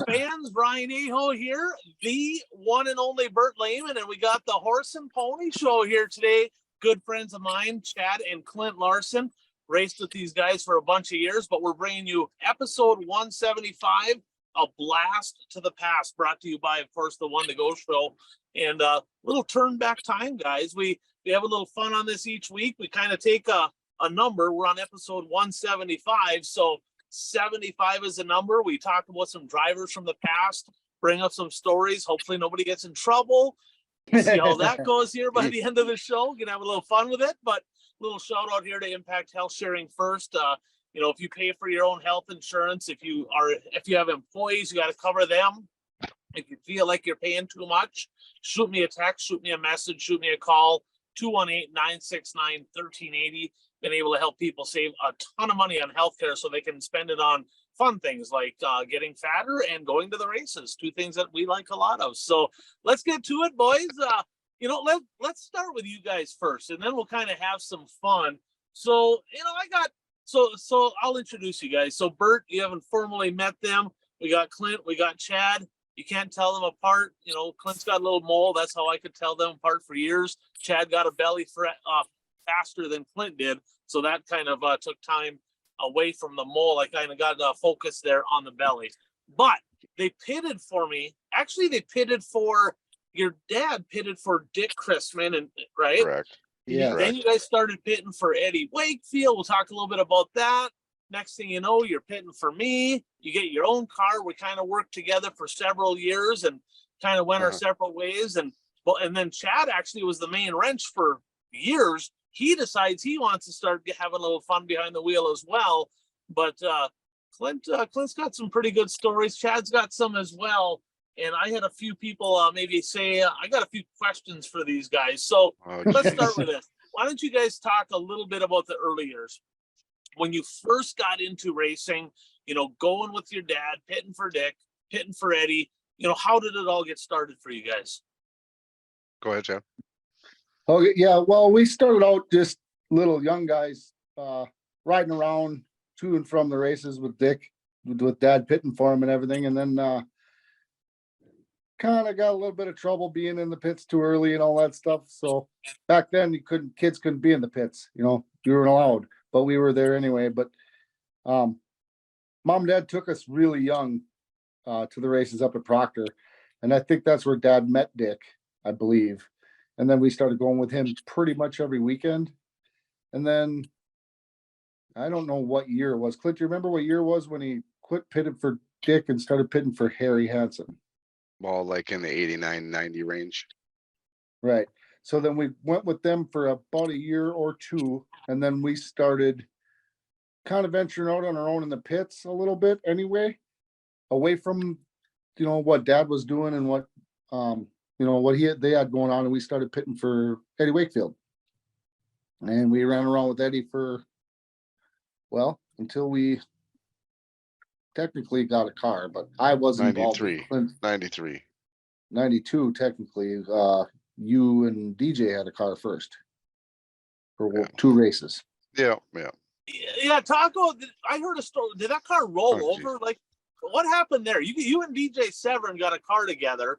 race fans, Brian Aho here, the one and only Bert Lehman, and we got the Horse and Pony Show here today. Good friends of mine, Chad and Clint Larson, raced with these guys for a bunch of years, but we're bringing you episode 175, A Blast to the Past, brought to you by, of course, the One to Go Show. And a little turn back time, guys. We have a little fun on this each week. We kind of take a number. We're on episode 175, so 75 is a number. We talk about some drivers from the past, bring up some stories. Hopefully nobody gets in trouble. We'll see how that goes here by the end of the show. Gonna have a little fun with it, but a little shout out here to Impact Health Sharing First. If you pay for your own health insurance, if you have employees, you got to cover them. If you feel like you're paying too much, shoot me a text, shoot me a message, shoot me a call, 218-969-1380. Been able to help people save a ton of money on healthcare so they can spend it on fun things like getting fatter and going to the races, two things that we like a lot of. So let's get to it, boys. Let's start with you guys first, and then we'll kind of have some fun. So, so I'll introduce you guys. So Bert, you haven't formally met them. We got Clint, we got Chad. You can't tell them apart. Clint's got a little mole. That's how I could tell them apart for years. Chad got a belly faster than Clint did. So that kind of took time away from the mole. I kind of got focus there on the belly. But they pitted for me. Actually, they pitted for your dad, pitted for Dick Chrisman, and right? Correct. Yeah. Then you guys started pitting for Eddie Wakefield. We'll talk a little bit about that. Next thing you know, you're pitting for me. You get your own car. We kind of worked together for several years and kind of went our separate ways. And then Chad actually was the main wrench for years. He decides he wants to start having a little fun behind the wheel as well. But Clint's got some pretty good stories. Chad's got some as well. And I had a few people maybe say, I got a few questions for these guys. So let's start with this. Why don't you guys talk a little bit about the early years? When you first got into racing, going with your dad, pitting for Dick, pitting for Eddie, how did it all get started for you guys? Go ahead, Chad. Okay, yeah. Well, we started out just little young guys riding around to and from the races with Dick, with Dad pitting for him and everything, and then kind of got a little bit of trouble being in the pits too early and all that stuff. So back then, kids couldn't be in the pits. You weren't allowed, but we were there anyway. But Mom and Dad took us really young to the races up at Proctor, and I think that's where Dad met Dick, I believe. And then we started going with him pretty much every weekend. And then I don't know what year it was. Clint, do you remember what year it was when he quit pitting for Dick and started pitting for Harry Hansen? Well, like in the 89, 90 range. Right. So then we went with them for about a year or two. And then we started kind of venturing out on our own in the pits a little bit anyway, away from, what Dad was doing and what, what they had going on, and we started pitting for Eddie Wakefield. And we ran around with Eddie until we technically got a car, but I wasn't 93, involved. 93. 92, technically. You and DJ had a car first for 2 races. Yeah. Yeah, Taco, I heard a story. Did that car roll over? Like, what happened there? You and DJ Severin got a car together.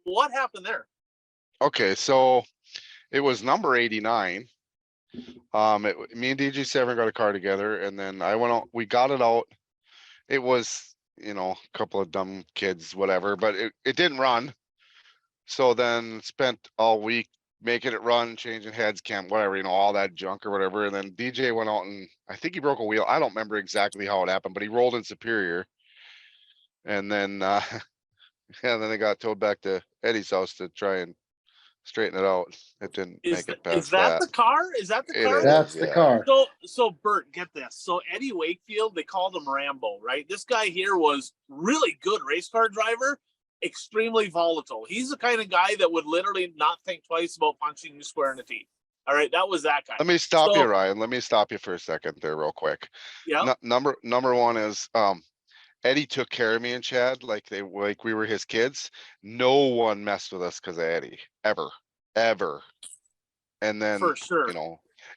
What happened there? Okay, so it was number 89. Me and DJ Severin got a car together, and then I went out. We got it out. It was, a couple of dumb kids, whatever, but it didn't run. So then spent all week making it run, changing heads, whatever, all that junk or whatever. And then DJ went out and I think he broke a wheel. I don't remember exactly how it happened, but he rolled in Superior. And then, then they got towed back to Eddie's house to try and straighten it out. It didn't make it past Is that the car? Is that the car? That's the car. So Bert, get this. So Eddie Wakefield, they called him Rambo, right? This guy here was really good race car driver, extremely volatile. He's the kind of guy that would literally not think twice about punching you square in the teeth. All right, that was that guy. Let me stop you, Ryan. Let me stop you for a second there real quick. Yeah. Number one is Eddie took care of me and Chad like we were his kids. No one messed with us because of Eddie, ever. And then, for sure,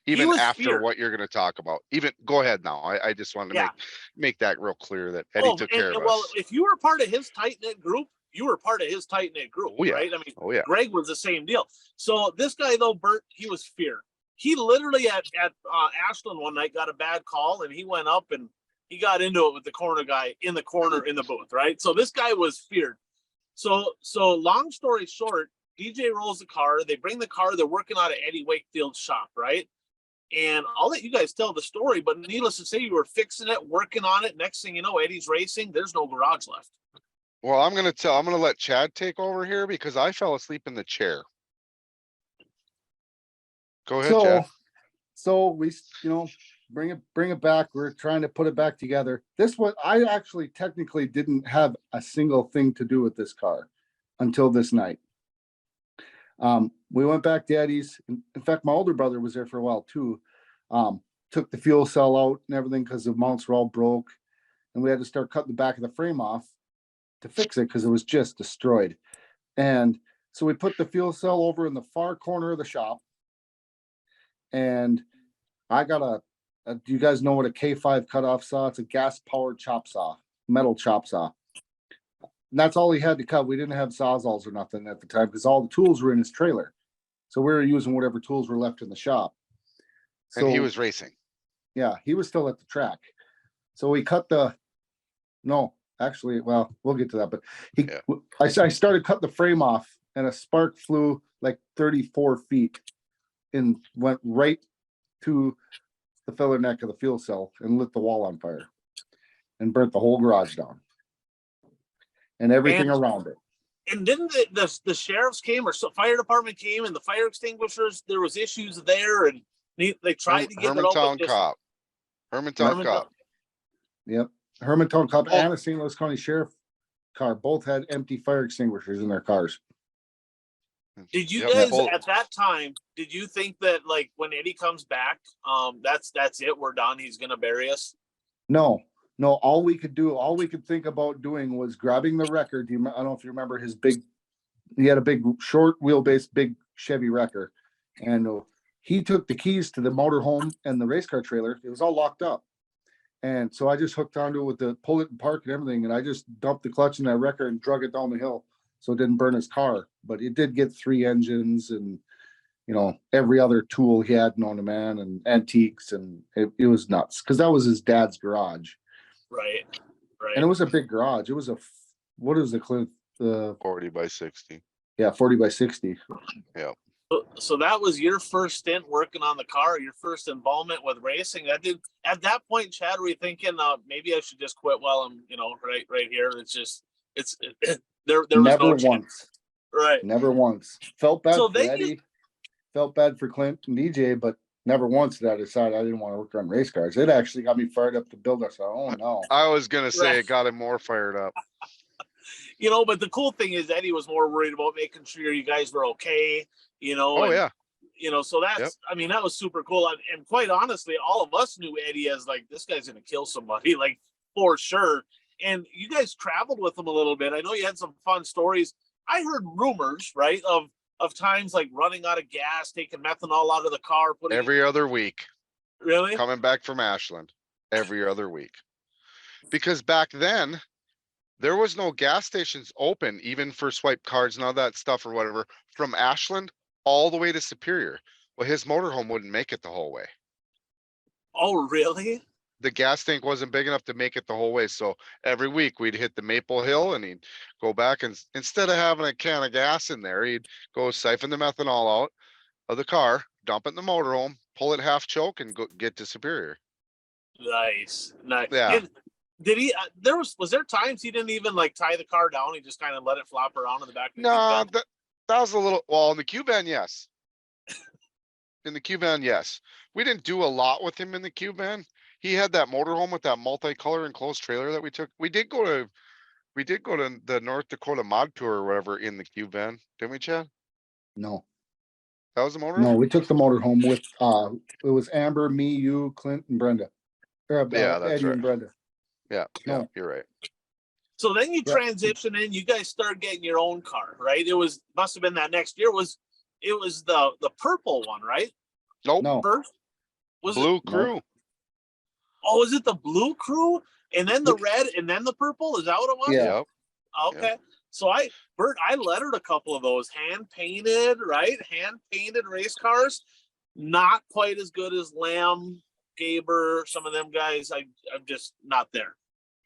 even was after feared. what you're gonna talk about. Even, go ahead now. I just wanted to Yeah. make that real clear that Eddie took care of Well, us. if you were part of his tight knit group, you were part of his tight knit group, Oh, yeah. right? I mean, Oh, yeah. Greg was the same deal. So this guy though, Bert, he was feared. He literally at Ashland one night got a bad call, and he went up and he got into it with the corner guy in the corner in the booth, right? So this guy was feared. So long story short, DJ rolls the car. They bring the car. They're working out of Eddie Wakefield's shop, right? And I'll let you guys tell the story, but needless to say, you were fixing it, working on it. Next thing you know, Eddie's racing. There's no garage left. Well, I'm gonna let Chad take over here because I fell asleep in the chair. Go ahead, Chad. So we, bring it back. We're trying to put it back together. I actually technically didn't have a single thing to do with this car until this night. We went back to Eddie's. In fact, my older brother was there for a while too. Took the fuel cell out and everything because the mounts were all broke, and we had to start cutting the back of the frame off to fix it because it was just destroyed. And so we put the fuel cell over in the far corner of the shop, and I got do you guys know what a K5 cutoff saw? It's a gas powered chop saw, metal chop saw. And that's all he had to cut. We didn't have sawzalls or nothing at the time because all the tools were in his trailer. So we were using whatever tools were left in the shop. So And he was racing. yeah, he was still at the track. So we cut we'll get to that, but I started cutting the frame off, and a spark flew like 34 feet and went right to the filler neck of the fuel cell and lit the wall on fire and burnt the whole garage down and everything around it. And didn't the sheriffs came or fire department came and the fire extinguishers? There was issues there, and they tried to get it all. Hermantown Cop. Yep, Hermantown Cop and a St. Louis County Sheriff car both had empty fire extinguishers in their cars. Did you guys at that time? Did you think that like when Eddie comes back, that's it? We're done. He's gonna bury us. No. All we could think about doing was grabbing the wrecker. I don't know if you remember he had a big short wheelbase, big Chevy wrecker, and he took the keys to the motorhome and the race car trailer. It was all locked up. And so I just hooked onto it with the pull it and park and everything. And I just dumped the clutch in that wrecker and drug it down the hill so it didn't burn his car. But it did get 3 engines and, every other tool he had known to man and antiques. And it was nuts because that was his dad's garage. Right. And it was a big garage. It was what is the Clint? 40 by 60. Yeah, 40 by 60. Yeah. So that was your first stint working on the car, your first involvement with racing. At that point, Chad, were you thinking maybe I should just quit while I'm, right here? There was never no once. chance. Right. Never once. Felt bad So for Eddie. Felt bad for Clint and DJ, but never once did I decide I didn't want to work on race cars. It actually got me fired up to build us our own now. I was gonna say it got him more fired up. But the cool thing is Eddie was more worried about making sure you guys were okay, so that's, that was super cool. And quite honestly, all of us knew Eddie as like, this guy's going to kill somebody, like for sure. And you guys traveled with him a little bit. I know you had some fun stories. I heard rumors, right, of times like running out of gas, taking methanol out of the car, every other week. Really? Coming back from Ashland every other week. Because back then, there was no gas stations open, even for swipe cards and all that stuff or whatever, from Ashland all the way to Superior. Well, his motorhome wouldn't make it the whole way. Oh, really? The gas tank wasn't big enough to make it the whole way. So every week we'd hit the Maple Hill and he'd go back, and instead of having a can of gas in there, he'd go siphon the methanol out of the car, dump it in the motorhome, pull it half choke, and go get to Superior. Nice. Yeah. Did he? Was there times he didn't even like tie the car down? He just kind of let it flop around in the back. No, that was a little. Well, in the Q-Van, yes. In the Q-Van, yes. We didn't do a lot with him in the Q-Van. He had that motorhome with that multicolor enclosed trailer that we took. We did go to the North Dakota mod tour or whatever in the Q-Van, didn't we, Chad? No. That was the motorhome? No, we took the motorhome with it was Amber, me, you, Clint, and Brenda. Yeah, that's Eddie right. And Brenda. Yeah, No. You're right. So then you transition in, you guys start getting your own car, right? Must have been that next year. It was the purple one, right? Nope. No. First? Was Blue it? Crew. Oh, is it the blue crew and then the red and then the purple? Is that what it was? Yeah. Yep. Okay. So Bert, I lettered a couple of those hand painted, right? Hand painted race cars. Not quite as good as Lamb, Gaber, some of them guys. I'm just not there.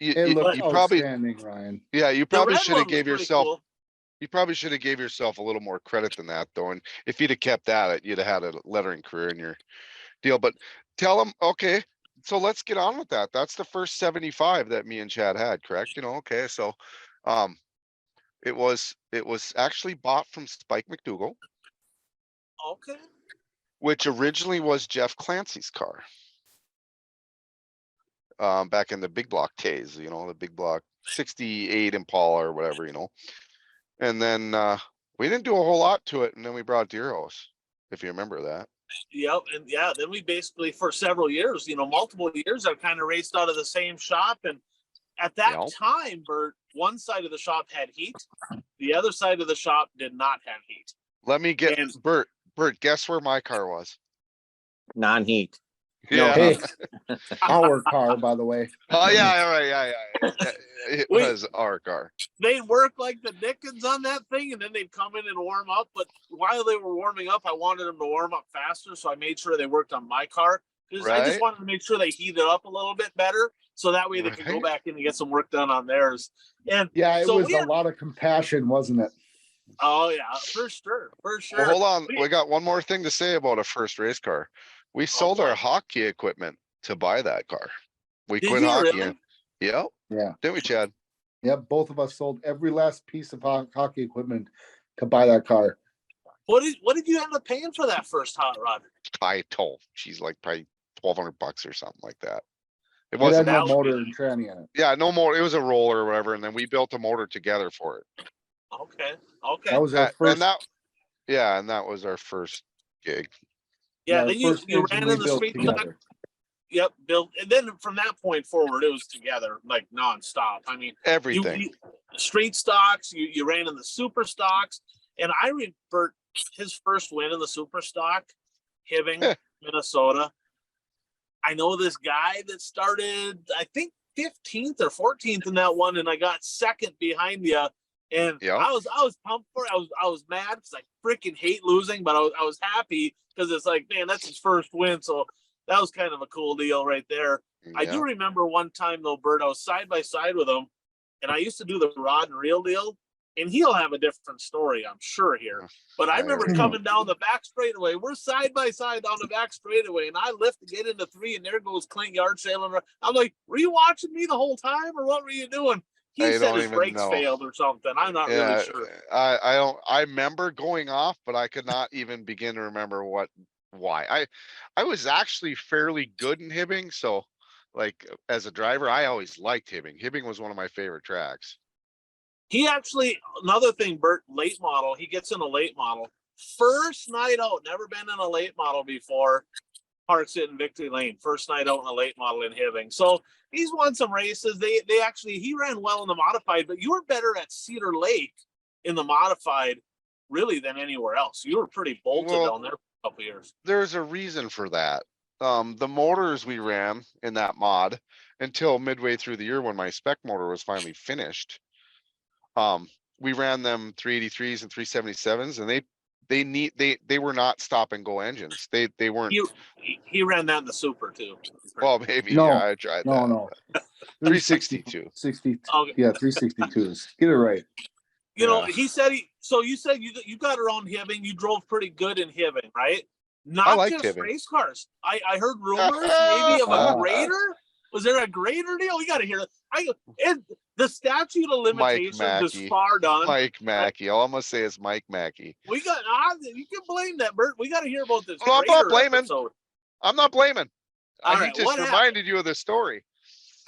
It You looked probably, outstanding, Ryan. yeah, you The probably red should have one was gave pretty yourself, cool. you probably should have gave yourself a little more credit than that though. And if you'd have kept that, you'd have had a lettering career in your deal. But tell them, okay, so let's get on with that. That's the first 75 that me and Chad had, correct? Okay, so it was actually bought from Spike McDougall, Okay. which originally was Jeff Clancy's car. Back in the big block days, the big block 68 Impala or whatever, and then we didn't do a whole lot to it, and then we brought Deer House, if you remember that. Yep. And yeah, then we basically for several years, multiple years, I've kind of raced out of the same shop. And at that time, Bert, one side of the shop had heat. The other side of the shop did not have heat. Let me get Bert, guess where my car was? Non-heat. Yeah. Hey, our car, by the way. Oh yeah, right, yeah. It was our car. They'd work like the Dickens on that thing, and then they'd come in and warm up. But while they were warming up, I wanted them to warm up faster, so I made sure they worked on my car because I just wanted to make sure they heated up a little bit better, so that way they could go back in and get some work done on theirs. And yeah, it was a lot of compassion, wasn't it? Oh yeah, for sure. Well, hold on, we got one more thing to say about a first race car. We sold our hockey equipment to buy that car. We quit hockey. Really? Yep. Yeah. Didn't we, Chad? Yep. Both of us sold every last piece of hockey equipment to buy that car. What did you end up paying for that first hot rod? I told she's like probably $1,200 or something like that. It wasn't wasn't no motor and tranny in it. Yeah, no more. It was a roller or whatever, and then we built a motor together for it. Okay. That was our first. And that was our first gig. Yeah, then you ran in the street stock. Yep, built, and then from that point forward, it was together like nonstop. I mean, everything. Street stocks. You ran in the super stocks, and I remember his first win in the super stock, Hibbing, Minnesota. I know this guy that started, I think 15th or 14th in that one, and I got second behind you. And I was pumped for it. I was mad because I freaking hate losing, but I was happy because it's like, man, that's his first win. So that was kind of a cool deal right there. Yeah. I do remember one time though, Bert, I was side by side with him, and I used to do the rod and reel deal. And he'll have a different story, I'm sure, here. But I remember coming down the back straightaway. We're side by side down the back straightaway, and I lift to get into 3, and there goes Clint yard sailing. I'm like, were you watching me the whole time, or what were you doing? He said his brakes failed or something. I'm not really sure. I remember going off, but I could not even begin to remember why. I was actually fairly good in Hibbing, so like as a driver, I always liked Hibbing. Hibbing was one of my favorite tracks. He actually, another thing, Bert, late model. He gets in a late model. First night out, never been in a late model before. Parks it in Victory Lane. First night out in a late model in Hibbing. So he's won some races. He ran well in the modified, but you were better at Cedar Lake in the modified really than anywhere else. You were pretty bolted down there for a couple of years. There's a reason for that. The motors we ran in that mod until midway through the year when my spec motor was finally finished. We ran them 383s and 377s, and they were not stop and go engines. They weren't. He ran that in the super too. Well, maybe. No, yeah, I tried that. No. 362. 60. Okay. Yeah, 362s. Get it right. You know, he said you said you got around Hibbing. You drove pretty good in Hibbing, right? Not just Hibbing. Race cars. I heard rumors maybe of a grader. Was there a grader deal? We got to hear that. The statute of limitations is far done. Mike Mackey. All I'm gonna say is Mike Mackey. You can blame that, Bert. We got to hear about this. No, I'm not blaming. Episode. I'm not blaming. He just reminded you of the story.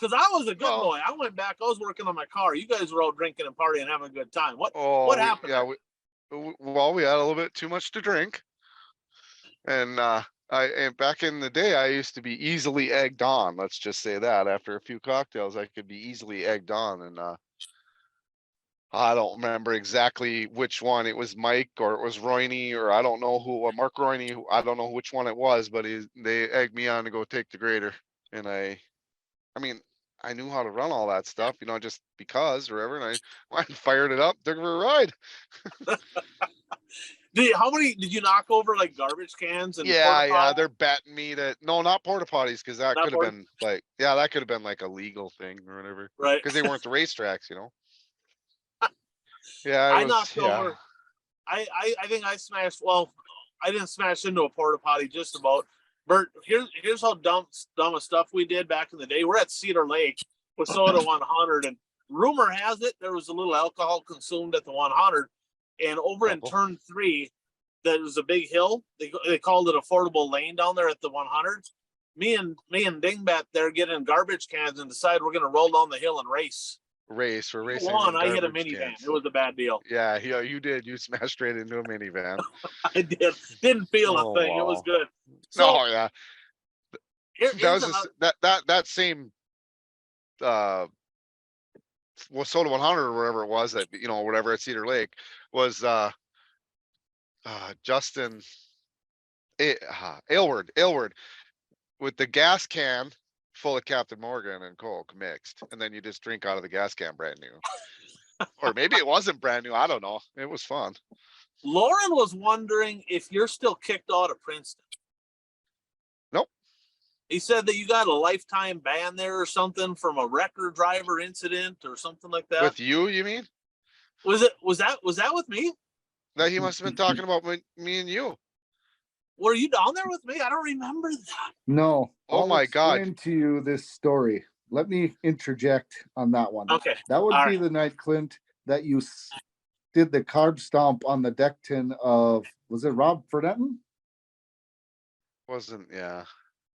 Because I was a good boy. I went back. I was working on my car. You guys were out drinking and partying and having a good time. What happened? We had a little bit too much to drink, and back in the day, I used to be easily egged on. Let's just say that after a few cocktails, I could be easily egged on, and I don't remember exactly which one. It was Mike or it was Royney or I don't know who, Mark Royney. I don't know which one it was, but they egged me on to go take the grader. And I mean, I knew how to run all that stuff, just because or whatever. And I fired it up, took it for a ride. How many did you knock over, like garbage cans and Yeah, porta yeah, potties? they're betting me that no, not porta potties, because that Not could have porta- been like, yeah, that could have been like a legal thing or whatever, Right. because they weren't the racetracks. Yeah, I knocked yeah. over. I think I smashed. Well, I didn't smash into a porta potty. Just about. Bert, here's how dumb of stuff we did back in the day. We're at Cedar Lake with Soda 100, and rumor has it there was a little alcohol consumed at the 100, and over in Couple. turn 3, there was a big hill. They called it affordable lane down there at the 100. Me and Dingbat there get in garbage cans and decide we're gonna roll down the hill and race. We're You racing won. in I hit a garbage minivan. cans. It was a bad deal. Yeah, you did. You smashed straight into a minivan. I did. Didn't feel Oh, a thing. It was wow. good. So No, yeah, that here's was that same well, Soda 100 or whatever it was that whatever at Cedar Lake was Justin Aylward with the gas can full of Captain Morgan and Coke mixed, and then you just drink out of the gas can brand new. Or maybe it wasn't brand new. I don't know. It was fun. Lauren was wondering if you're still kicked out of Princeton. Nope. He said that you got a lifetime ban there or something from a record driver incident or something like that. With you mean? Was that with me? That he must have been talking about me and you. Were you down there with me? I don't remember that. No. Oh I'll my God. explain to you this story. Let me interject on that one. Okay. That would All be right. the night, Clint, that you did the carb stomp on the deck tin of, was it Rob Fredetton? Wasn't, yeah.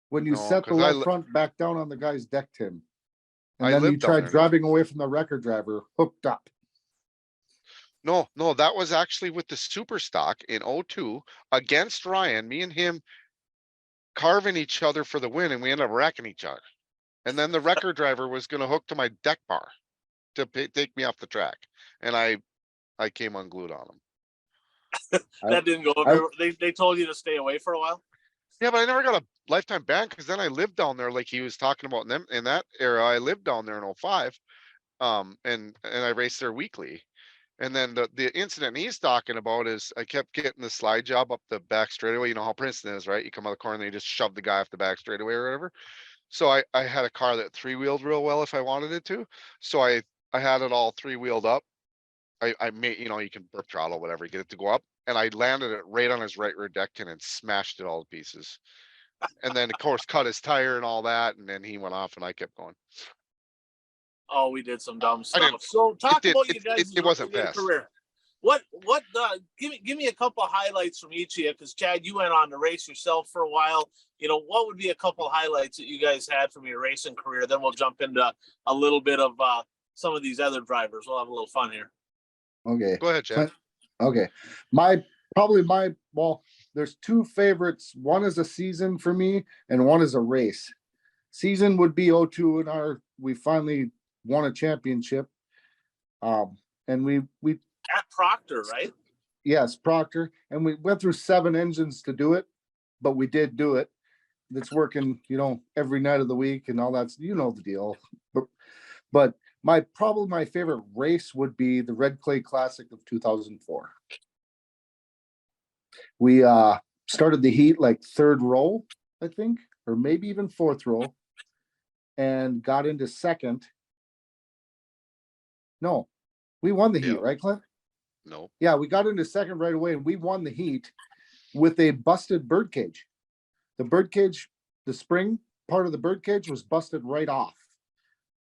When you No, set the 'cause left front back down on the guy's deck tin. And I then you lived down tried there. driving away from the record driver, hooked up. No, that was actually with the super stock in 02 against Ryan, me and him carving each other for the win, and we ended up wrecking each other. And then the record driver was going to hook to my deck bar to take me off the track. And I came unglued on him. That didn't go over. They told you to stay away for a while. Yeah, but I never got a lifetime ban because then I lived down there like he was talking about in that era. I lived down there in 05. And I raced there weekly. And then the incident he's talking about is I kept getting the slide job up the back straightaway. You know how Princeton is, right? You come out the corner and you just shove the guy off the back straightaway or whatever. So I had a car that 3-wheeled real well if I wanted it to. So I had it all 3-wheeled up. I made, you can burp throttle, whatever, get it to go up. And I landed it right on his right rear deck tin and smashed it all to pieces. And then of course cut his tire and all that. And then he went off and I kept going. Oh, we did some dumb I stuff. didn't- So talk about it- you guys' it wasn't racing fast. career. What give me a couple of highlights from each of you, because Chad, you went on to race yourself for a while. What would be a couple of highlights that you guys had from your racing career? Then we'll jump into a little bit of some of these other drivers. We'll have a little fun here. Okay. Go ahead, Chad. Okay. Well, there's two favorites. One is a season for me and one is a race. Season would be 02 and we finally won a championship. And we At Proctor, right? yes, Proctor, and we went through 7 engines to do it, but we did do it. It's working, every night of the week and all that, the deal. But my favorite race would be the Red Clay Classic of 2004. We started the heat like 3rd row, I think, or maybe even 4th row, and got into 2nd. No, we won the heat, right, Clint? No. Yeah, we got into 2nd right away, and we won the heat with a busted bird cage. The bird cage, the spring part of the bird cage was busted right off.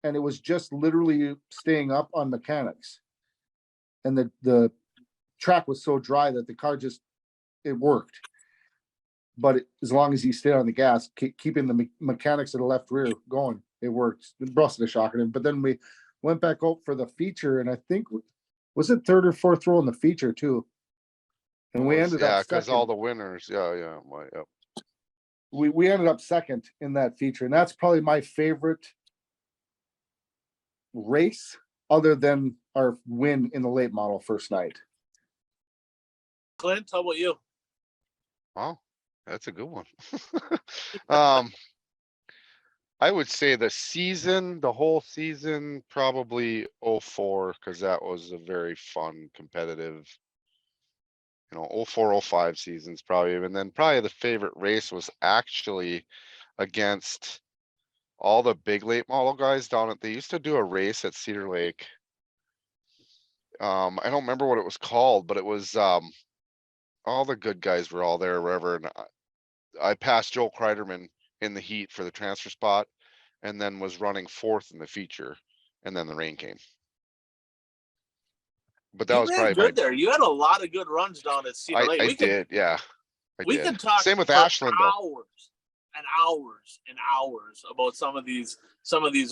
And it was just literally staying up on mechanics. And the track was so dry that the car it worked. But as long as you stayed on the gas, keeping the mechanics of the left rear going, it worked. It busted a shock in it. But then we went back out for the feature, and I think, was it 3rd or 4th row in the feature too? And we ended up because second. all the winners. Yeah. Yep. We ended up 2nd in that feature, and that's probably my favorite race other than our win in the late model first night. Clint, how about you? Wow, that's a good one. I would say the whole season, probably 04, because that was a very fun, competitive, 04, 05 seasons probably. And then probably the favorite race was actually against all the big late model guys they used to do a race at Cedar Lake. I don't remember what it was called, but it was, all the good guys were all there, wherever. And I passed Joel Kreiderman in the heat for the transfer spot, and then was running fourth in the feature, and then the rain came. But that You was ran probably good there. You had a lot of good runs down at Cedar Lake. I We could did, yeah. we did. could talk Same with for Ashland though. hours and hours and hours about some of these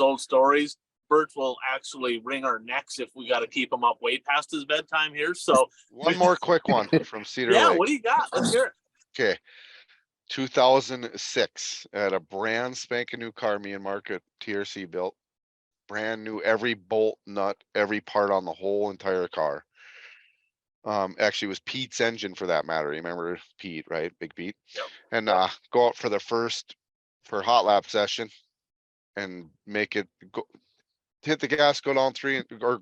old stories. Bert will actually wring our necks if we got to keep him up way past his bedtime here. So One more quick one from Cedar yeah, Lake. what do you got? Let's hear it. Okay. 2006 at a brand spanking new car me and Mark at TRC built. Brand new, every bolt, nut, every part on the whole entire car. Actually it was Pete's engine for that matter. You remember Pete, right? Big Pete. Yep. And go out for hot lap session and make it go, hit the gas, go down 3 or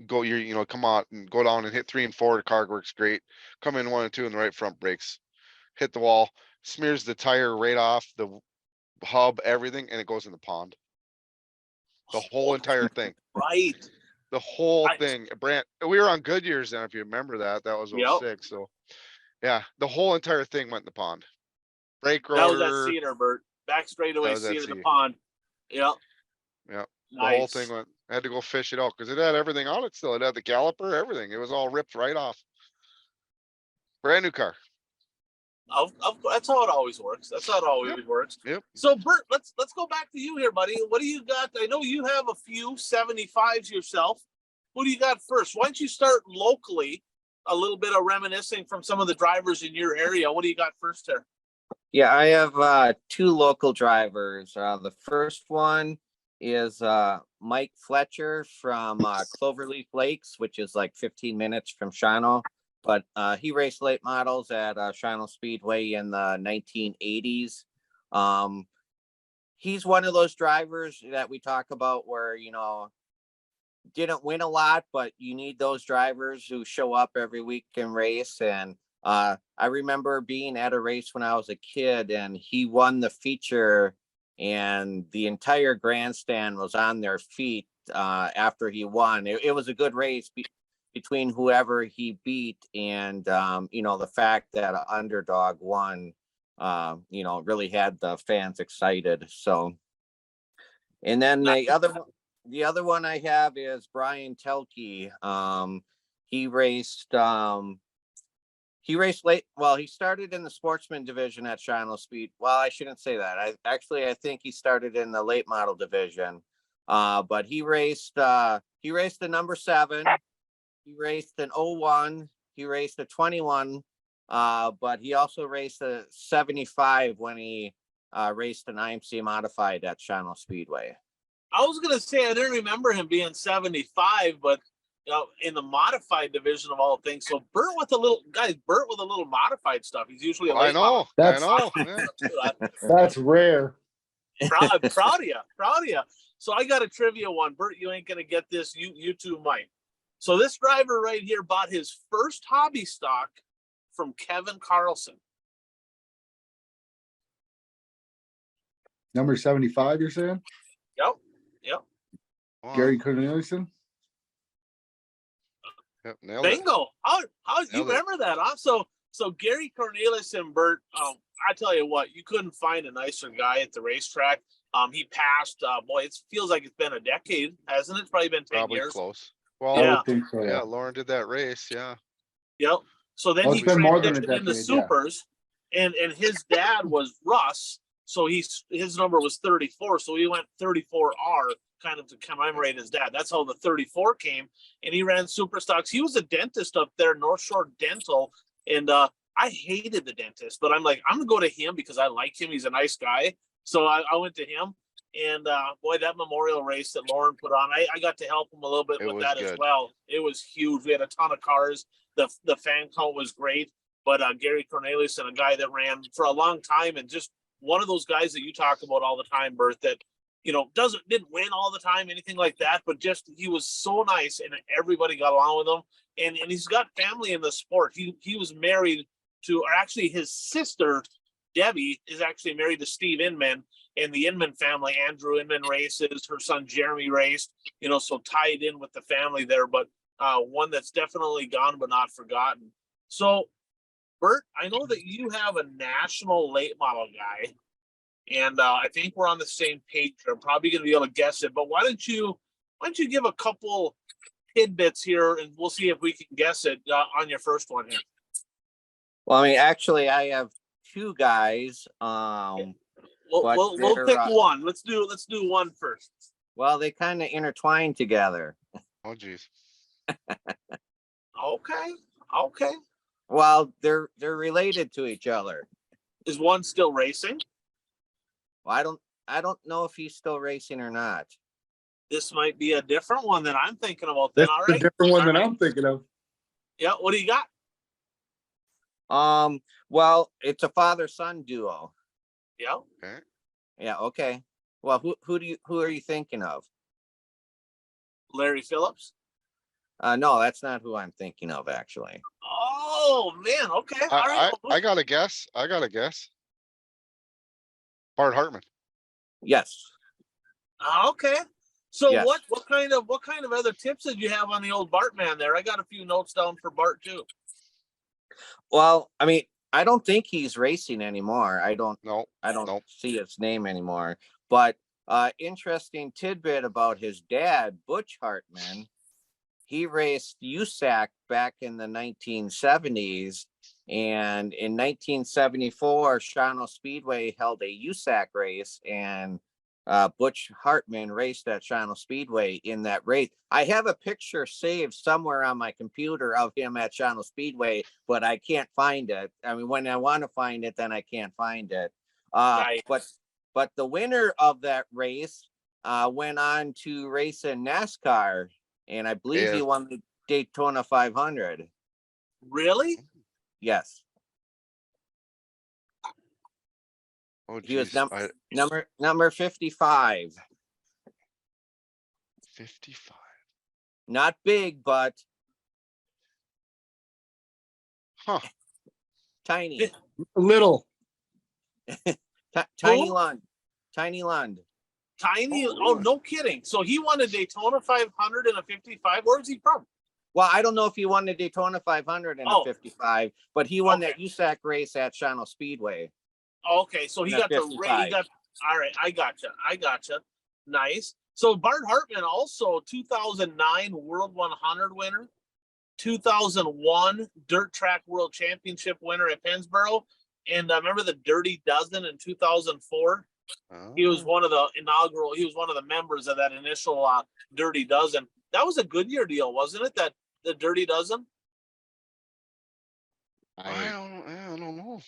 go come on and go down and hit 3 and 4. The car works great. Come in 1 and 2 and the right front brakes. Hit the wall, smears the tire right off the hub, everything, and it goes in the pond. The whole entire thing. Right. The whole Right. thing. We were on Goodyear's then, if you remember that. That was Yep. 06. So yeah, the whole entire thing went in the pond. Brake That was rotor. at Cedar, Bert. Back straightaway, was at Cedar, the Cedar. pond. Yep. Yep. The Nice. whole thing went. I had to go fish it out because it had everything on it still. It had the caliper, everything. It was all ripped right off. Brand new car. That's how it always works. That's how it always works. Yep. So Bert, let's go back to you here, buddy. What do you got? I know you have a few 75s yourself. Who do you got first? Why don't you start locally? A little bit of reminiscing from some of the drivers in your area. What do you got first here? Yeah, I have 2 local drivers. The first one is Mike Fletcher from Cloverleaf Lakes, which is like 15 minutes from Shawano. But he raced late models at Shawano Speedway in the 1980s. He's one of those drivers that we talk about where, didn't win a lot, but you need those drivers who show up every week and race. And I remember being at a race when I was a kid and he won the feature and the entire grandstand was on their feet after he won. It was a good race between whoever he beat and, the fact that an underdog won, really had the fans excited. So, and then the other one I have is Brian Telke. He raced late. Well, he started in the sportsman division at Shawano Speed. Well, I shouldn't say that. I think he started in the late model division. But he raced the number 7. He raced an 01. He raced a 21. But he also raced a 75 when he raced an IMC modified at Shawano Speedway. I was gonna say I didn't remember him being 75, but in the modified division of all things. So Bert with a little modified stuff. He's usually a late model. That's- Yeah. That's rare. proud of you. So I got a trivia one. Bert, you ain't gonna get this. You two might. So this driver right here bought his first hobby stock from Kevin Carlson. Number 75, you're saying? Yep. Wow. Gary Corneliuson? Yep, nailed it. Bingo. How you Nailed it. remember that? Huh? So Gary Corneliuson, Bert, I tell you what, you couldn't find a nicer guy at the racetrack. He passed, it feels like it's been a decade, hasn't it? It's probably been 10 Probably years. close. I Well, Yeah. would think so, yeah, yeah. Lauren did that race. Yeah. Yep. So then Oh, he it's been more than a transitioned into decade, yeah. supers, and his dad was Russ, so his number was 34. So he went 34R, kind of to commemorate his dad. That's how the 34 came, and he ran super stocks. He was a dentist up there, North Shore Dental, and I hated the dentist, but I'm like, I'm gonna go to him because I like him. He's a nice guy. So I went to him, And boy, that memorial race that Lauren put on, I got to help him a little bit It with was that as good. well. It was huge. We had a ton of cars. The fan count was great. But Gary Cornelius, and a guy that ran for a long time, and just one of those guys that you talk about all the time, Bert, that didn't win all the time, anything like that, but just he was so nice, and everybody got along with him. And he's got family in the sport. He was married to, or actually his sister Debbie is actually married to Steve Inman, and the Inman family. Andrew Inman races, her son Jeremy raced, so tied in with the family there. But one that's definitely gone but not forgotten. So, Bert, I know that you have a national late model guy, and I think we're on the same page. I'm probably going to be able to guess it, but why don't you give a couple tidbits here, and we'll see if we can guess it on your first one here. Well, I mean, actually, I have two guys. We'll pick one. Let's do one first. Well, they kind of intertwine together. Oh, geez. Okay. Well, they're related to each other. Is one still racing? Well, I don't know if he's still racing or not. This might be a different one than I'm thinking about. That's All a right. different one than I'm thinking of. Yeah. What do you got? Well, it's a father-son duo. Yeah. Okay. Yeah, okay. Well, who are you thinking of? Larry Phillips. No, that's not who I'm thinking of, actually. Oh man. Okay. All right. I got a guess. Bart Hartman. Yes. Okay. So Yes. what kind of other tips did you have on the old Bart man there? I got a few notes down for Bart too. Well, I mean, I don't think he's racing anymore. I don't Nope. see his name anymore. But interesting tidbit about his dad, Butch Hartman. He raced USAC back in the 1970s. And in 1974, Shawano Speedway held a USAC race, and Butch Hartman raced at Shawano Speedway in that race. I have a picture saved somewhere on my computer of him at Shawano Speedway, but I can't find it. I mean, when I want to find it, then I can't find it. Right. But the winner of that race went on to race in NASCAR, and I believe he won the Daytona 500. Really? Yes. Oh, He was geez. number 55. 55. Not big, but tiny. Little. Tiny Who? Lund. Tiny Lund. Tiny. Oh, no kidding. So he won a Daytona 500 and a 55. Where's he from? Well, I don't know if he won the Daytona 500 in a 55, but he won that USAC race at Shawano Speedway. Okay, so he got the race. All right, I gotcha. Nice. So Bart Hartman also 2009 World 100 winner, 2001 Dirt Track World Championship winner at Pennsboro, and remember the Dirty Dozen in 2004. He was one of the members of that initial Dirty Dozen. That was a Goodyear deal, wasn't it? That the Dirty Dozen. I don't know.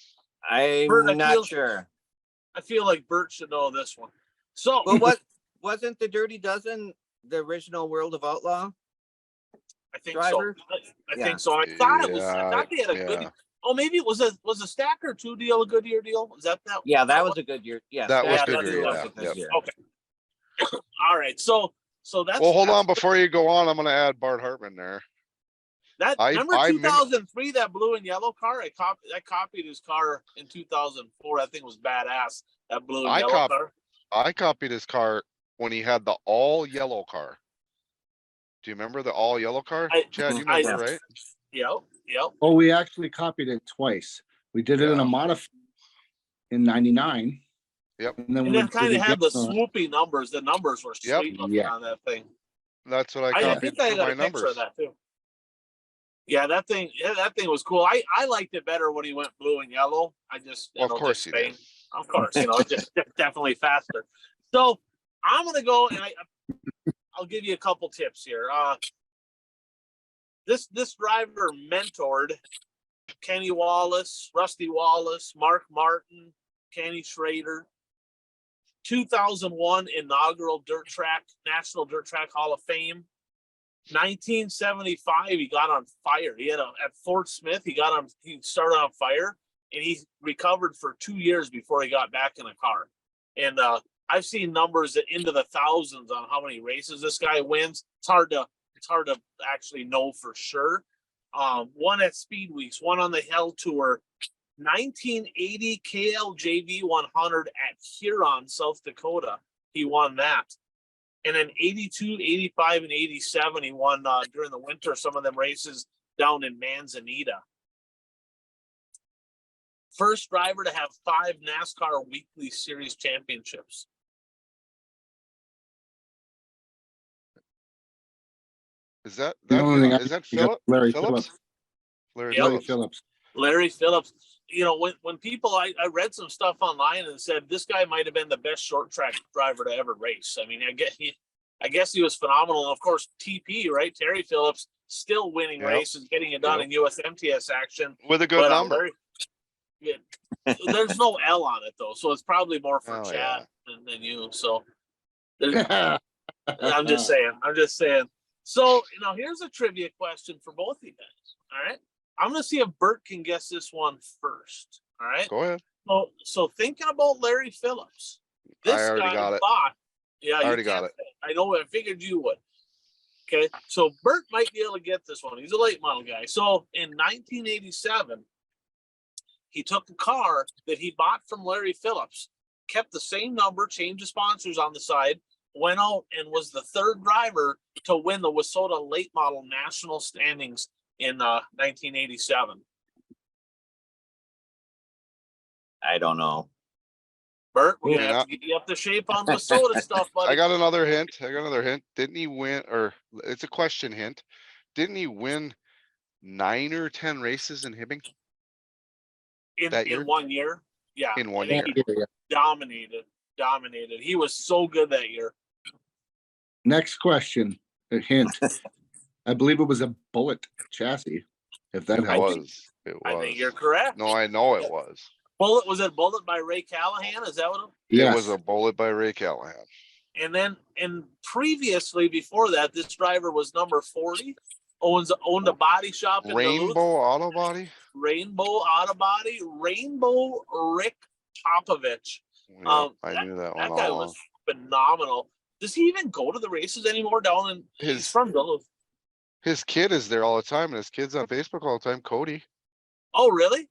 I'm not sure. I feel like Bert should know this one. So, but wasn't the Dirty Dozen the original World of Outlaw? I think driver? So. I think so. I thought it was. I thought they had a good. Oh, maybe it was a Stacker 2 deal, a Goodyear deal. Was that? Yeah, that was a Goodyear. Yeah, that was Goodyear. Goodyear. Okay. All right. So that's. Well, hold on before you go on. I'm going to add Bart Hartman there. Remember 2003 that blue and yellow car? I copied his car in 2004. That thing was badass. That blue and yellow car. I copied his car when he had the all yellow car. Do you remember the all yellow car? Chad, you remember, right? Yep. Oh, we actually copied it twice. We did it in a modif in '99. Yep. And then we kind of had the swoopy numbers. The numbers were sweet looking on that thing. That's what I copied for my numbers. Of that too. Yeah, that thing was cool. I liked it better when he went blue and yellow. I just of course you did. Of course, just definitely faster. So I'm gonna go and I'll give you a couple tips here. This driver mentored Kenny Wallace, Rusty Wallace, Mark Martin, Kenny Schrader, 2001 inaugural National Dirt Track Hall of Fame. 1975, he got on fire. At Fort Smith, he started on fire, and he recovered for 2 years before he got back in a car. And I've seen numbers that into the thousands on how many races this guy wins. It's hard to actually know for sure. One at Speed Weeks, one on the Hell Tour. 1980 KLJV 100 at Huron, South Dakota. He won that. And then 82, 85, and 87, he won during the winter, some of them races down in Manzanita. First driver to have 5 NASCAR Weekly Series championships. Is that The only thing is that Philip? Larry Phillips? Larry Yep. Phillips. Larry Phillips. You know, when people, I read some stuff online and said this guy might have been the best short track driver to ever race. I mean, I guess he was phenomenal. And of course, TP, right? Terry Phillips still winning Yep. races, getting it done in USMTS action. With a good number. There's no L on it though, so it's probably more for Oh, Chad than you. So Yeah. I'm just saying. So, you know, here's a trivia question for both of you guys. All right. I'm going to see if Bert can guess this one first. All right. Go ahead. So thinking about Larry Phillips, this I already guy got it. bought. Yeah, I already got it. I know. I figured you would. Okay. So Bert might be able to get this one. He's a late model guy. So in 1987, he took a car that he bought from Larry Phillips, kept the same number, changed the sponsors on the side, went out and was the 3rd driver to win the WISSOTA late model national standings in 1987. I don't know. Bert, we're Yeah. gonna have to get you up to shape on WISSOTA stuff, buddy. I got another hint. Didn't he win, or it's a question hint. Didn't he win 9 or 10 races in Hibbing? that year? In 1 year. Yeah. In 1 I think year. he dominated. He was so good that year. Next question, a hint. I believe it was a Bullet chassis, if that It helps. was. It was. I think you're correct. No, I know it was. Was it Bullet by Ray Callahan? Is that what it? Yes. It was a Bullet by Ray Callahan. And previously, before that, this driver was number 40. Owned a body shop in Rainbow Duluth. Auto Body. Rainbow Auto Body. Rainbow Rick Popovich. Yeah, I knew that one That all guy along. was phenomenal. Does he even go to the races anymore down in? He's from Duluth. His kid is there all the time, and his kid's on Facebook all the time. Cody. Oh, really?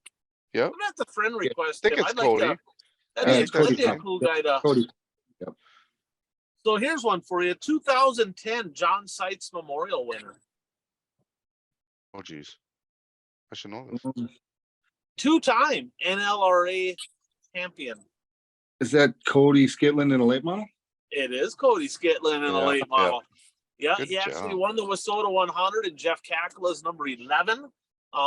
Yep. I'm gonna have to friend request I think him. it's I'd like Cody. to. That'd Cody be a Fine. cool guy to. Cody. So here's one for you. 2010 John Seitz Memorial winner. Oh, geez. I should know this. 2-time NLRA champion. Is that Cody Skitlin in a late model? It is Cody Skitlin in a Yeah, late model. Yeah, Good he actually job. won the WISSOTA 100 and Jeff Cackala's number 11.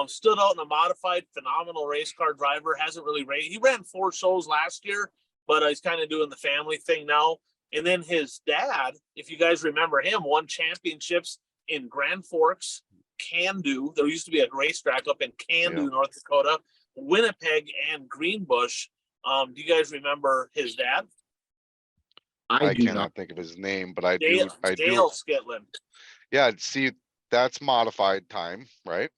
Stood out in a modified, phenomenal race car driver. Hasn't really raced. He ran 4 shows last year, but he's kind of doing the family thing now. And then his dad, if you guys remember him, won championships in Grand Forks, Can-Do. There used to be a racetrack up in Can-Do, North Dakota, Winnipeg, and Greenbush. Do you guys remember his dad? I do cannot not. think of his name, but I Dale do. Skitlin. Yeah, see, that's modified time, right?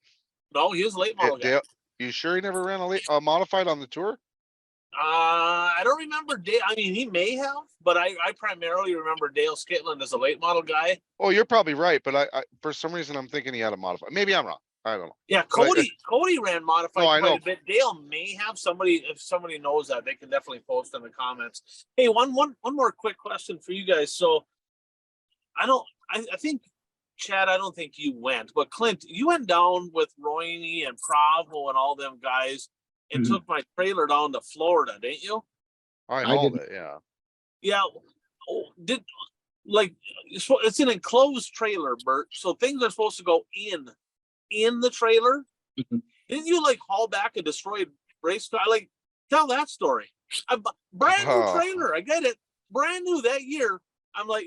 No, he was a late model guy. Dale, you sure he never ran a modified on the tour? I don't remember Dale. I mean, he may have, but I primarily remember Dale Skitlin as a late model guy. Oh, you're probably right, but I for some reason I'm thinking he had a modified. Maybe I'm wrong. I don't know. Yeah, But Cody ran modified No, I quite know. a bit. Dale may have. If somebody knows that, they can definitely post in the comments. Hey, one more quick question for you guys. So I think Chad, I don't think you went, but Clint, you went down with Royne and Pravo and all them guys and took my trailer down to Florida, didn't you? I I hauled didn't- it, yeah. Yeah. It's an enclosed trailer, Bert. So things are supposed to go in the trailer. Mhm. Didn't you haul back a destroyed race car? Tell that story. Brand new trailer. I get it. Brand new that year.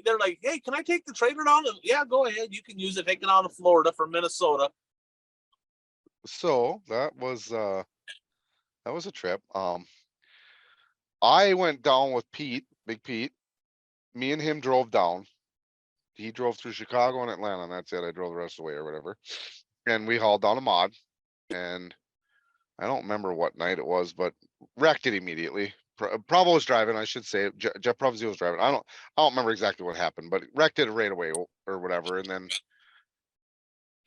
They're like, hey, can I take the trailer down? And, yeah, go ahead. You can use it. Take it down to Florida from Minnesota. So that was a trip. I went down with Pete Big Pete. Me and him drove down. He drove through Chicago and Atlanta, and that's it. I drove the rest of the way or whatever. And we hauled down a mod, and I don't remember what night it was, but wrecked it immediately. Provo was driving, I should say. Jeff Provzi was driving. I don't remember exactly what happened, but wrecked it right away or whatever. And then,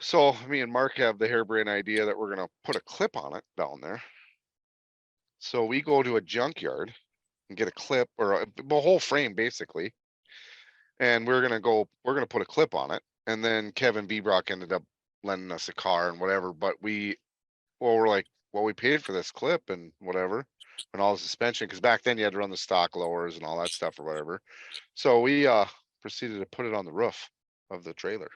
so me and Mark have the harebrained idea that we're gonna put a clip on it down there. So we go to a junkyard and get a clip or the whole frame basically. And we're gonna put a clip on it. And then Kevin Bebrock ended up lending us a car and whatever, but we're like, well, we paid for this clip and whatever, and all the suspension, because back then you had to run the stock lowers and all that stuff or whatever. So we proceeded to put it on the roof of the trailer.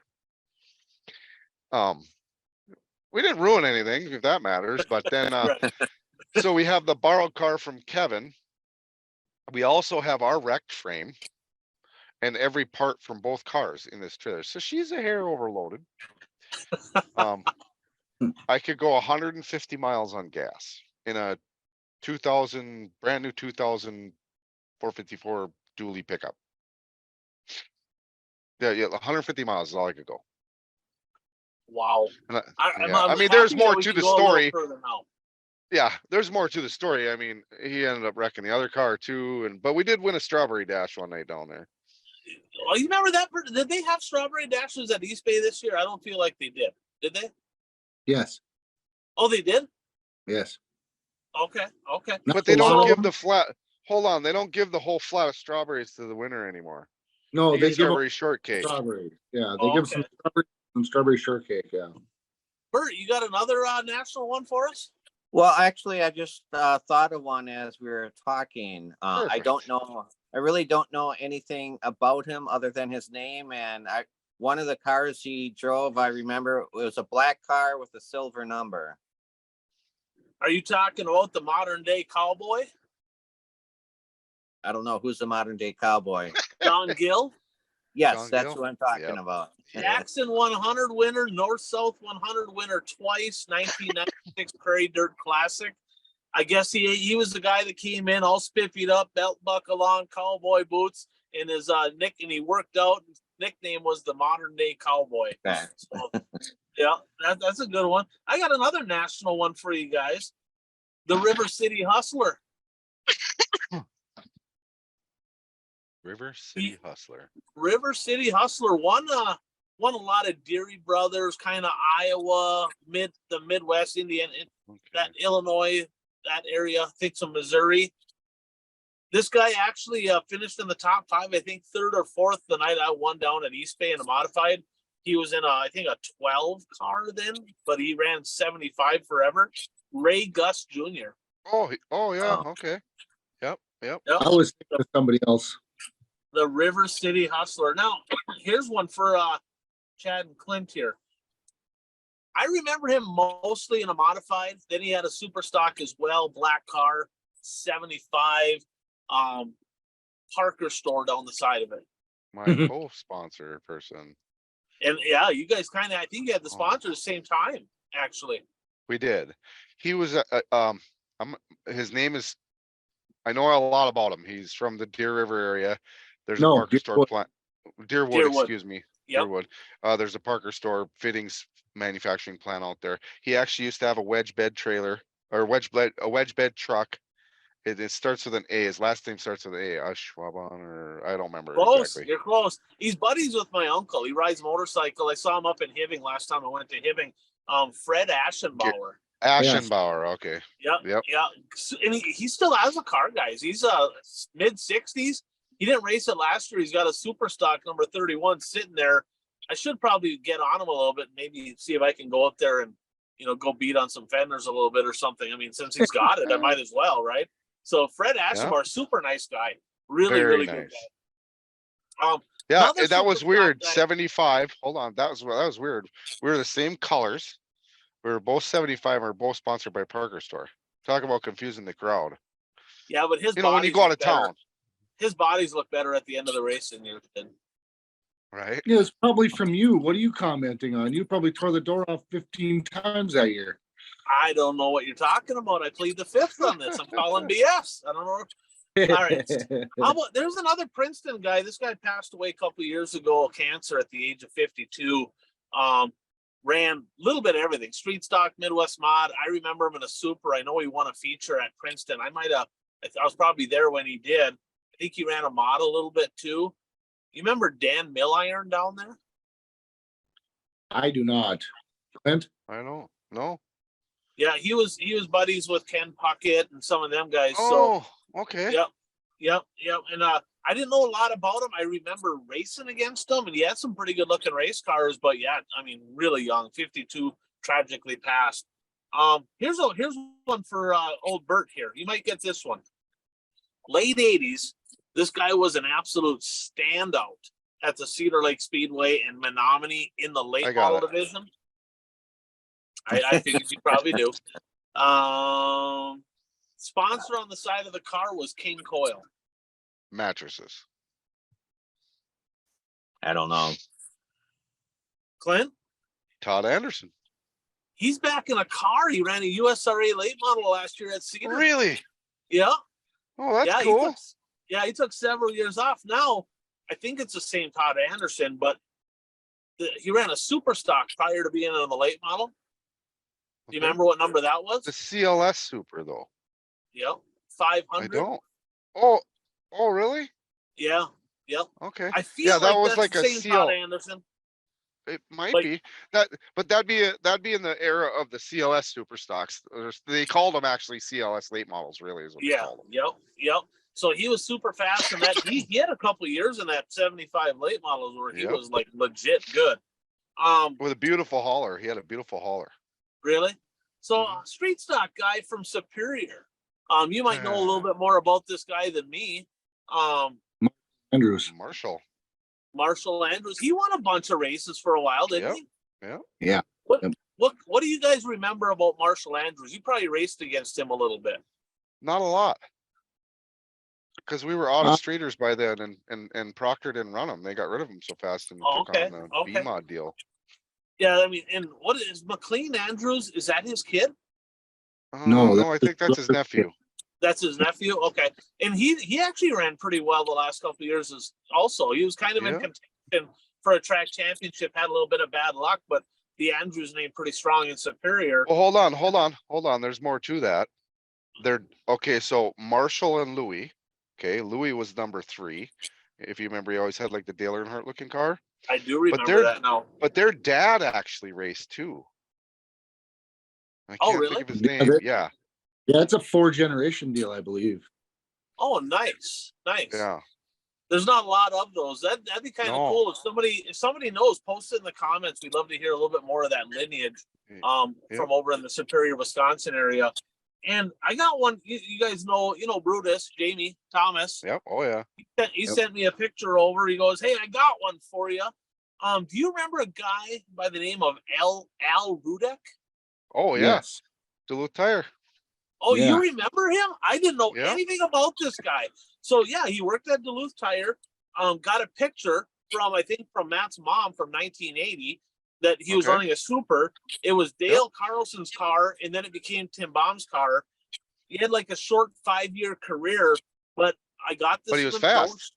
We didn't ruin anything, if that matters, but then so we have the borrowed car from Kevin. We also have our wrecked frame and every part from both cars in this trailer. So she's a hair overloaded. I could go 150 miles on gas in a 2000 brand new 2000 454 dually pickup. Yeah, 150 miles is all I could go. Wow. And I'm mean, there's happy more that we to can the go a little story. further now. Yeah, there's more to the story. I mean, he ended up wrecking the other car too, but we did win a strawberry dash one night down there. Oh, you remember that? Did they have strawberry dashes at East Bay this year? I don't feel like they did. Did they? Yes, Oh, they did? yes. Okay. But they So, don't give the flat. Hold on, they don't give the whole flat of strawberries to the winner anymore. No, You they get give them strawberry shortcake. strawberry. Yeah, they Oh, give okay. some strawberry shortcake. Yeah. Bert, you got another national one for us? Well, actually, I just thought of one as we were talking. I don't know. I really don't know anything about him other than his name. And one of the cars he drove, I remember it was a black car with a silver number. Are you talking about the modern day cowboy? I don't know who's the modern day cowboy. John Gill? Yes, John that's Gill? who I'm talking Yep. about. Jackson 100 winner, North-South 100 winner twice, 1996 Prairie Dirt Classic. I guess he was the guy that came in all spiffied up, belt buckle on, cowboy boots, and his and he worked out. His nickname was the modern day cowboy. Okay. So, yeah, that's a good one. I got another national one for you guys. The River City Hustler. River City Hustler. River City Hustler won a lot of Deary Brothers, kind of Iowa, the Midwest, Indiana, that Illinois, that area. I think some Missouri. This guy actually finished in the top 5, I think 3rd or 4th the night I won down at East Bay in a modified. He was in I think a 12 car then, but he ran 75 forever. Ray Gus Jr. Oh yeah, okay. Yep. I was thinking of somebody else. The River City Hustler. Now, here's one for Chad and Clint here. I remember him mostly in a modified. Then he had a super stock as well, black car, 75, Parker store down the side of it. My co-sponsor person. And yeah, you guys kind of, I think you had the sponsor at the same time, actually. We did. He was his name is, I know a lot about him. He's from the Deer River area. There's a Parker store plant. Deerwood, excuse me. Yep. Deerwood. There's a Parker store fittings manufacturing plant out there. He actually used to have a wedge bed trailer or a wedge bed truck. It starts with an A. His last name starts with an A. Ashwaban, or I don't remember Close. exactly. You're close. He's buddies with my uncle. He rides motorcycle. I saw him up in Hibbing last time I went to Hibbing. Fred Aschenbauer. Aschenbauer, okay. Yep. And he still has a car, guys. He's mid 60s. He didn't race it last year. He's got a super stock number 31 sitting there. I should probably get on him a little bit, maybe see if I can go up there and go beat on some fenders a little bit or something. I mean, since he's got it, I might as well, right? So Fred Aschenbauer, super nice guy, really nice. good guy. Yeah, that super was weird. stock guy. 75. Hold on, that was weird. We were the same colors. We were both 75. We were both sponsored by Parker Store. Talk about confusing the crowd. Yeah, but his when you go out of town, his bodies look better at the end of the race than yours did. Right? Yeah, it's probably from you. What are you commenting on? You probably tore the door off 15 times that year. I don't know what you're talking about. I plead the fifth on this. I'm calling BS. I don't know. right. How about, there's another Princeton guy. This guy passed away a couple years ago of cancer at the age of 52. Ran a little bit of everything, street stock, Midwest mod. I remember him in a super. I know he won a feature at Princeton. I was probably there when he did. I think he ran a mod a little bit too. You remember Dan Milliron down there? I do not. Clint? I don't know. Yeah, he was buddies with Ken Puckett and some of them guys. Oh, okay. Yep. And I didn't know a lot about him. I remember racing against him, and he had some pretty good looking race cars. But yeah, I mean, really young, 52, tragically passed. Here's one for old Bert here. You might get this one. Late 80s, this guy was an absolute standout at the Cedar Lake Speedway in Menominee in the late model division. I figured you probably do. Sponsor on the side of the car was King Coil. Mattresses. I don't know. Clint? Todd Anderson. He's back in a car. He ran a USRA late model last year at Cedar. Really? Yeah. Oh, that's cool. He took several years off. Now, I think it's the same Todd Anderson, but he ran a super stock prior to being in the late model. Do you remember what number that was? The CLS Super, though. Yep. 500. I don't. Oh, really? Yeah. Yep. Okay. I feel that was that's like the a same CL. Todd Anderson. It might be but that'd be in the era of the CLS super stocks. They called them actually CLS late models, really is what they called them. Yep. So he was super fast, and that he had a couple years in that 75 late models where he was like legit good. With a beautiful hauler. He had a beautiful hauler. Really? So street stock guy from Superior. You might know a little bit more about this guy than me. Andrews. Marshall Andrews. He won a bunch of races for a while, didn't he? Yeah. What do you guys remember about Marshall Andrews? You probably raced against him a little bit. Not a lot. Because we were out of streeters by then, and Proctor didn't run them. They got rid of them so fast and took on the B-mod deal. Yeah, I mean, and what is McLean Andrews? Is that his kid? No, I think that's his nephew. That's his nephew. Okay, and he actually ran pretty well the last couple of years. Also, he was kind of in contention for a track championship. Had a little bit of bad luck, but the Andrews name pretty strong in Superior. Well, hold on. There's more to that. So Marshall and Louis. Okay, Louis was number 3. If you remember, he always had like the Dale Earnhardt looking car. I do remember that now. But their dad actually raced too. I can't really? think of his name. Yeah. Yeah, it's a 4-generation deal, I believe. Oh, nice. Yeah. There's not a lot of those. That'd be kind of cool. If somebody knows, post it in the comments. We'd love to hear a little bit more of that lineage from over in the Superior, Wisconsin area. And I got one. You guys know, Brutus, Jamie Thomas. Yep. Oh yeah. He sent me a picture over. He goes, "Hey, I got one for you." Do you remember a guy by the name of Al Rudek? Oh yeah. Yes. Duluth Tire. Oh, you remember him? I didn't know anything about this guy. So yeah, he worked at Duluth Tire. Got a picture from Matt's mom from 1980 that he was running a super. It was Dale Carlson's car, and then it became Tim Baum's car. He had like a short 5-year career, but I got this. But he was fast.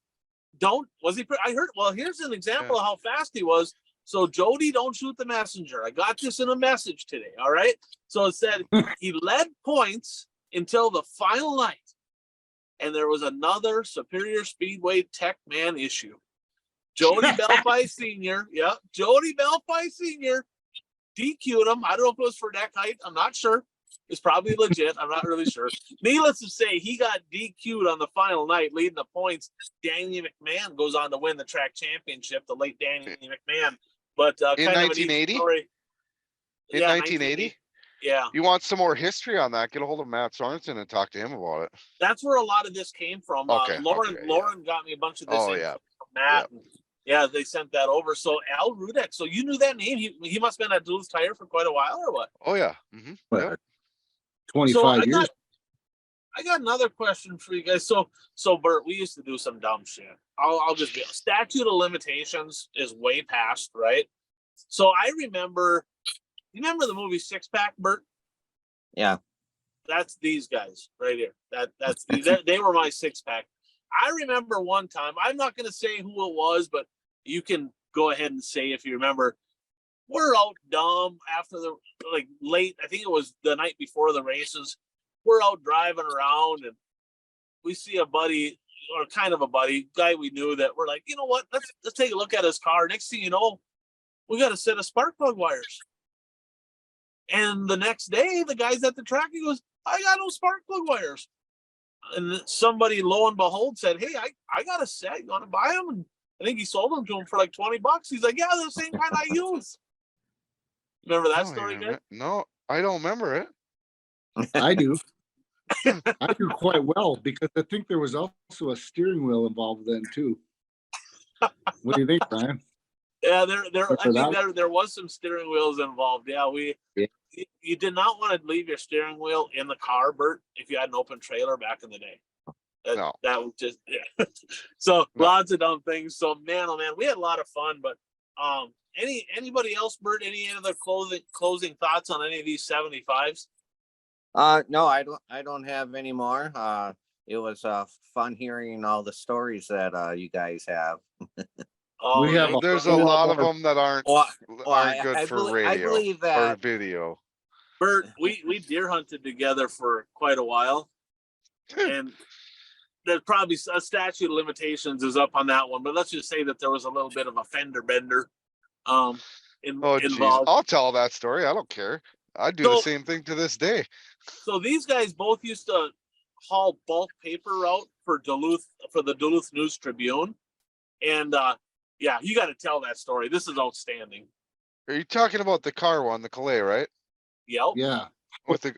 Was he? I heard. Well, here's an example of how fast he was. So Jody, don't shoot the messenger. I got this in a message today. All right. So it said he led points until the final night, and there was another Superior Speedway Tech man issue. Jody Belfi Sr. Yeah, Jody Belfi Sr. DQ'd him. I don't know if it was for neck height. I'm not sure. It's probably legit. I'm not really sure. Needless to say, he got DQ'd on the final night, leading the points. Danny McMahon goes on to win the track championship, the late Danny McMahon. But in 1980? In 1980? Yeah. You want some more history on that? Get a hold of Matt Sorensen and talk to him about it. That's where a lot of this came from. Lauren got me a bunch of this from Matt. Yeah, they sent that over. So Al Rudek. So you knew that name? He must have been at Duluth Tire for quite a while, or what? Oh yeah. 25 years. I got another question for you guys. So Bert, we used to do some dumb shit. I'll just be statute of limitations is way past, right? So I remember. You remember the movie Six Pack, Bert? Yeah. That's these guys right here. They were my 6-pack. I remember one time, I'm not going to say who it was, but you can go ahead and say if you remember. We're out dumb after the late. I think it was the night before the races. We're out driving around and we see a buddy, or kind of a buddy, guy we knew, that we're like, you know what? Let's take a look at his car. Next thing you know, we got a set of spark plug wires. And the next day, the guy's at the track. He goes, I got no spark plug wires. And somebody, lo and behold, said, hey, I got a set. You want to buy them? And I think he sold them to him for like $20. He's like, yeah, they're the same kind I use. Remember that story, guys? No, I don't remember it. I do. I do quite well because I think there was also a steering wheel involved then too. What do you think, Brian? Yeah, I think there was some steering wheels involved. Yeah, you did not want to leave your steering wheel in the car, Bert, if you had an open trailer back in the day. No. That was just, yeah. So lots of dumb things. So man, oh man, we had a lot of fun. But anybody else, Bert? Any other closing thoughts on any of these 75s? No, I don't have any more. It was fun hearing all the stories that you guys have. Oh, We have There's a lot of them that aren't good for radio I believe that, or video. Bert, we deer hunted together for quite a while, and there's probably a statute of limitations is up on that one. But let's just say that there was a little bit of a fender bender involved. I'll tell that story. I don't care. I do the same thing to this day. So these guys both used to haul bulk paper out for the Duluth News Tribune, and yeah, you got to tell that story. This is outstanding. Are you talking about the car one, the Calais, right? Yep. Yeah. Okay.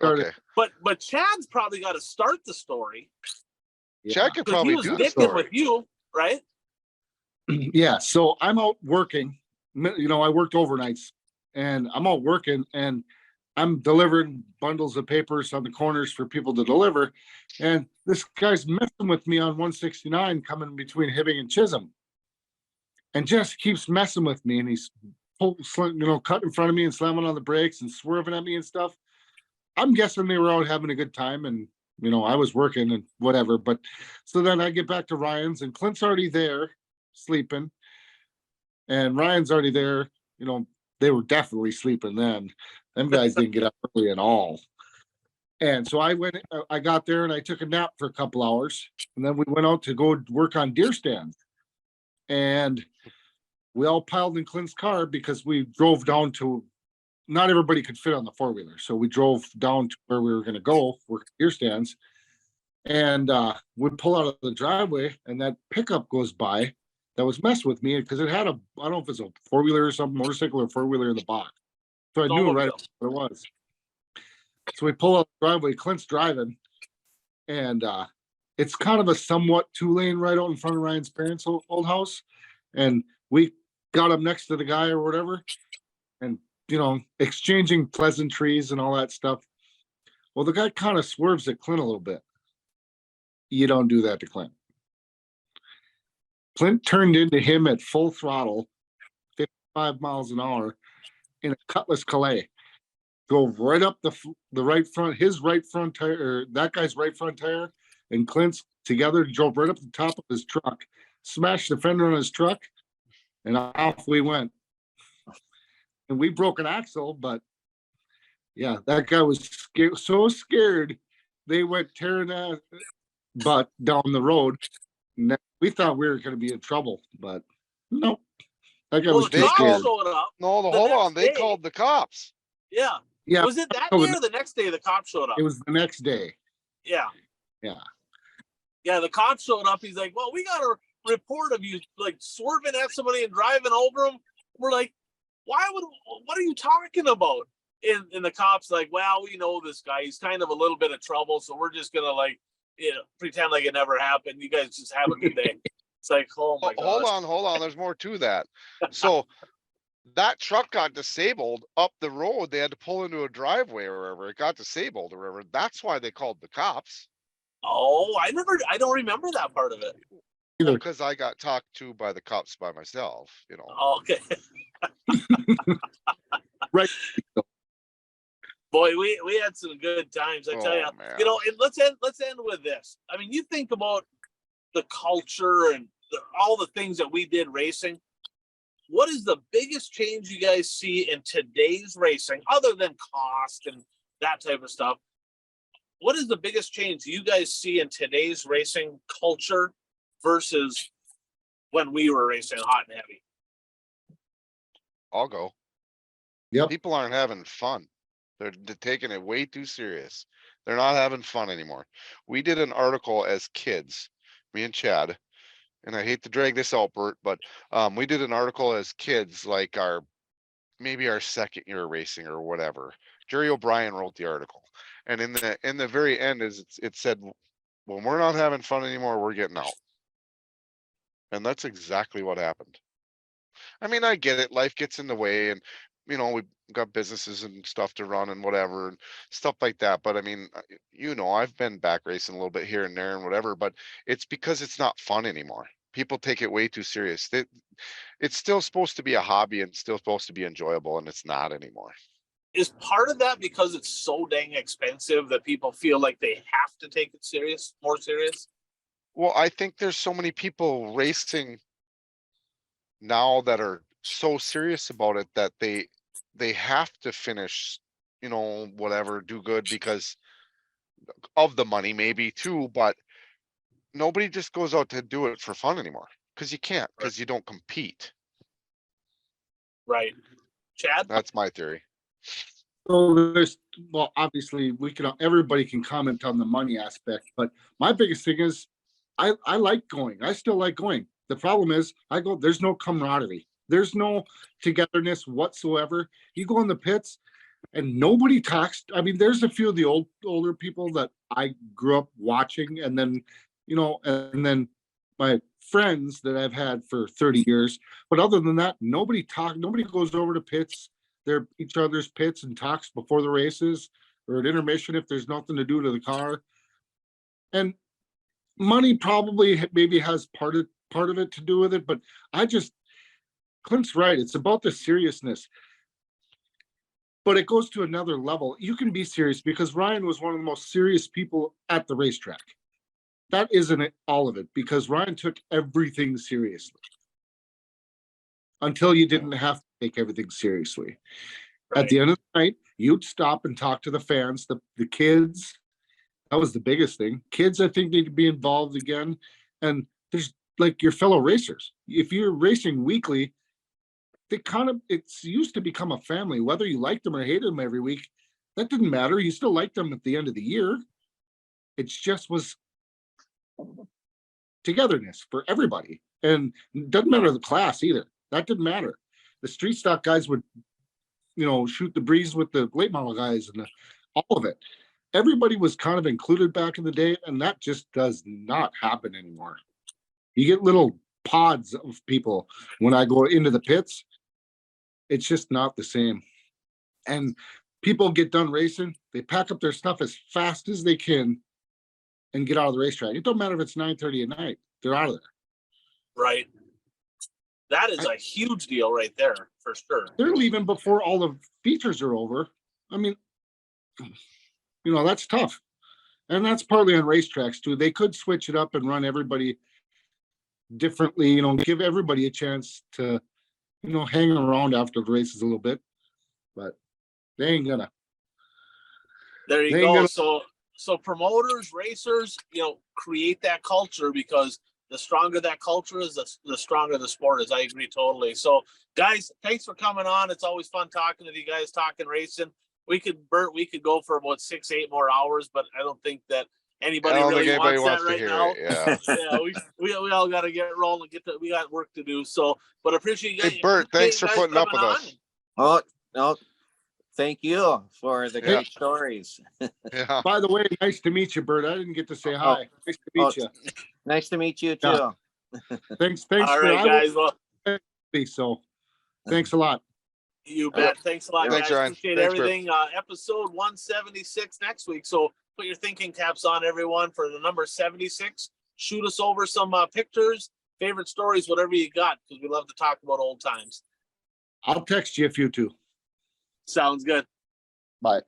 But Chad's probably got to start the story. Chad could probably do the story. He was dicking with you, right? Yeah. So I'm out working. You know, I worked overnights, and I'm out working, and I'm delivering bundles of papers on the corners for people to deliver. And this guy's messing with me on 169 coming between Hibbing and Chisholm. And just keeps messing with me. And he's, cutting in front of me and slamming on the brakes and swerving at me and stuff. I'm guessing they were out having a good time. And, I was working and whatever. But so then I get back to Ryan's and Clint's already there sleeping. And Ryan's already there. They were definitely sleeping then. Them guys didn't get up early at all. And so I got there and I took a nap for a couple hours. And then we went out to go work on deer stands. And we all piled in Clint's car because we drove down to, not everybody could fit on the 4-wheeler. So we drove down to where we were going to go work deer stands. And we pull out of the driveway and that pickup goes by that was messing with me because it had I don't know if it's a 4-wheeler or something, motorcycle or 4-wheeler in the box. So I knew right what it was. So we pull out the driveway, Clint's driving, and it's kind of a somewhat 2-lane right out in front of Ryan's parents' old house. And we got up next to the guy or whatever, and, exchanging pleasantries and all that stuff. Well, the guy kind of swerves at Clint a little bit. You don't do that to Clint. Clint turned into him at full throttle, 55 miles an hour in a Cutlass Calais. Drove right up the right front, his right front tire, or that guy's right front tire, and Clint's together drove right up the top of his truck, smashed the fender on his truck, and off we went. And we broke an axle, but yeah, that guy was so scared they went tearing that butt down the road. And we thought we were going to be in trouble, but nope. That guy was too scared. No, hold on. They called the cops. Yeah. Yeah. Was it that day or the next day the cops showed up? It was the next day. Yeah. Yeah. Yeah, the cops showed up. He's like, well, we got a report of you swerving at somebody and driving over them. We're like, what are you talking about? And the cops like, well, we know this guy. He's kind of a little bit of trouble. So we're just going to pretend like it never happened. You guys just have a good day. It's like, oh my God. Hold on. There's more to that. So that truck got disabled up the road. They had to pull into a driveway or wherever. It got disabled or wherever. That's why they called the cops. Oh, I don't remember that part of it. Because I got talked to by the cops by myself, Oh, okay. Right. Boy, we had some good times. I tell you, Oh, man. and let's end with this. I mean, you think about the culture and all the things that we did racing. What is the biggest change you guys see in today's racing, other than cost and that type of stuff? What is the biggest change you guys see in today's racing culture versus when we were racing hot and heavy? I'll go. Yep. People aren't having fun. They're taking it way too serious. They're not having fun anymore. We did an article as kids, me and Chad, and I hate to drag this out, Bert, but we did an article as kids, like maybe our second year of racing or whatever. Jerry O'Brien wrote the article, and in the very end it said, when we're not having fun anymore, we're getting out. And that's exactly what happened. I mean, I get it. Life gets in the way, and we've got businesses and stuff to run and whatever and stuff like that. But I mean, I've been back racing a little bit here and there and whatever, but it's because it's not fun anymore. People take it way too serious. It's still supposed to be a hobby and still supposed to be enjoyable, and it's not anymore. Is part of that because it's so dang expensive that people feel like they have to take it more serious? Well, I think there's so many people racing now that are so serious about it that they have to finish, whatever, do good because of the money maybe too, but nobody just goes out to do it for fun anymore because you can't, because you don't compete. Right. Chad? That's my theory. So obviously everybody can comment on the money aspect, but my biggest thing is I like going. I still like going. The problem is there's no camaraderie. There's no togetherness whatsoever. You go in the pits and nobody talks. I mean, there's a few of the older people that I grew up watching, and then, and then my friends that I've had for 30 years. But other than that, nobody goes over to pits. They're each other's pits and talks before the races or at intermission if there's nothing to do to the car. And money probably maybe has part of it to do with it, but Clint's right. It's about the seriousness, but it goes to another level. You can be serious because Ryan was one of the most serious people at the racetrack. That isn't all of it, because Ryan took everything seriously until you didn't have to take everything seriously. Right. At the end of the night, you'd stop and talk to the fans, the kids. That was the biggest thing. Kids, I think, need to be involved again. And there's like your fellow racers. If you're racing weekly, it's used to become a family. Whether you liked them or hated them every week, that didn't matter. You still liked them at the end of the year. It just was togetherness for everybody. And it doesn't matter the class either. That didn't matter. The street stock guys would, shoot the breeze with the late model guys and all of it. Everybody was kind of included back in the day, and that just does not happen anymore. You get little pods of people when I go into the pits. It's just not the same. And people get done racing, they pack up their stuff as fast as they can and get out of the racetrack. It don't matter if it's 9:30 at night, they're out of there. Right. That is a huge deal right there, for sure. They're leaving before all the features are over. I mean, that's tough. And that's partly on racetracks too. They could switch it up and run everybody differently, give everybody a chance to, hang around after the races a little bit, but they ain't gonna. There you go. So promoters, racers, create that culture, because the stronger that culture is, the stronger the sport is. I agree totally. So guys, thanks for coming on. It's always fun talking to you guys, talking racing. Bert, we could go for about 6-8 more hours, but I don't think that anybody really wants that right now. Yeah, we all got to get rolling. We got work to do. So, but I appreciate you guys. Hey, Bert, thanks for putting up with us. Oh, no, thank you for the great stories. Yeah. By the way, nice to meet you, Bert. I didn't get to say hi. Nice to meet you. Nice to meet you too. Yeah. Thanks. All right, guys. Well, so thanks a lot. You bet. Thanks a lot, Thanks, guys. Ryan. Appreciate everything. Episode 176 next week. So put your thinking caps on, everyone, for the number 76. Shoot us over some pictures, favorite stories, whatever you got, because we love to talk about old times. I'll text you if you too. Sounds good. Bye.